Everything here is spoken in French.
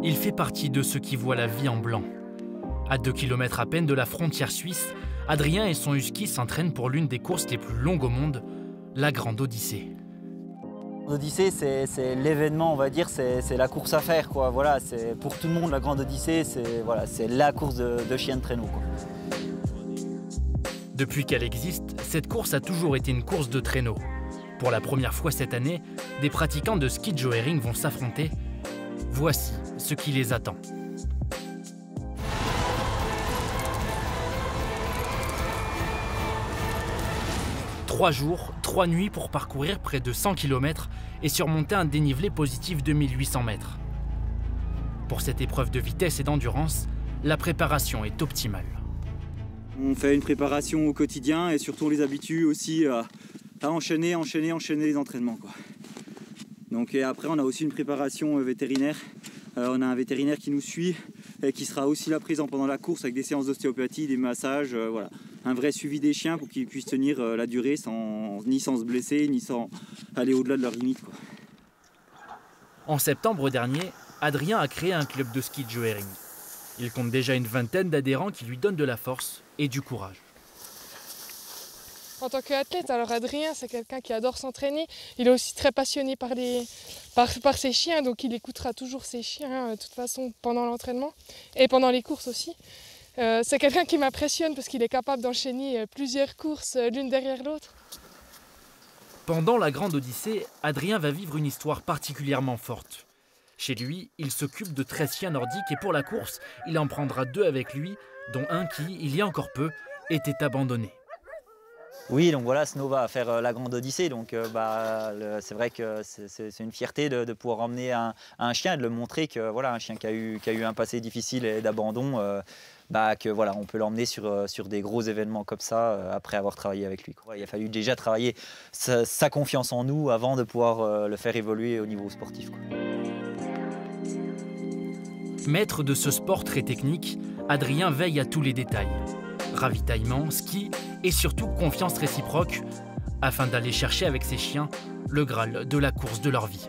Il fait partie de ceux qui voient la vie en blanc. À 2 km à peine de la frontière suisse, Adrien et son husky s'entraînent pour l'une des courses les plus longues au monde, la Grande Odyssée. L'Odyssée, c'est l'événement, on va dire, c'est la course à faire, quoi. Voilà, c'est pour tout le monde la Grande Odyssée, c'est la course de chien de traîneau, quoi. Depuis qu'elle existe, cette course a toujours été une course de traîneau. Pour la première fois cette année, des pratiquants de ski de Joering vont s'affronter. Voici ce qui les attend. Trois jours, 3 nuits pour parcourir près de 100 km et surmonter un dénivelé positif de 1800 mètres. Pour cette épreuve de vitesse et d'endurance, la préparation est optimale. On fait une préparation au quotidien et surtout on les habitue aussi à enchaîner les entraînements, quoi. Donc, et après on a aussi une préparation vétérinaire. On a un vétérinaire qui nous suit et qui sera aussi là présent pendant la course avec des séances d'ostéopathie, des massages, voilà. Un vrai suivi des chiens pour qu'ils puissent tenir la durée ni sans se blesser, ni sans aller au-delà de leurs limites, quoi. En septembre dernier, Adrien a créé un club de ski de Joering. Il compte déjà une vingtaine d'adhérents qui lui donnent de la force et du courage. En tant qu'athlète, alors Adrien, c'est quelqu'un qui adore s'entraîner. Il est aussi très passionné par ses chiens, donc il écoutera toujours ses chiens de toute façon pendant l'entraînement et pendant les courses aussi. C'est quelqu'un qui m'impressionne parce qu'il est capable d'enchaîner plusieurs courses l'une derrière l'autre. Pendant la Grande Odyssée, Adrien va vivre une histoire particulièrement forte. Chez lui, il s'occupe de 13 chiens nordiques et pour la course, il en prendra 2 avec lui, dont un qui, il y a encore peu, était abandonné. Oui, donc voilà, Snow va faire la Grande Odyssée, donc c'est vrai que c'est une fierté de pouvoir emmener un chien et de le montrer que voilà, un chien qui a eu un passé difficile et d'abandon, que voilà, on peut l'emmener sur des gros événements comme ça après avoir travaillé avec lui, quoi. Il a fallu déjà travailler sa confiance en nous avant de pouvoir le faire évoluer au niveau sportif, quoi. Maître de ce sport très technique, Adrien veille à tous les détails. Ravitaillement, ski et surtout confiance réciproque afin d'aller chercher avec ses chiens le Graal de la course de leur vie.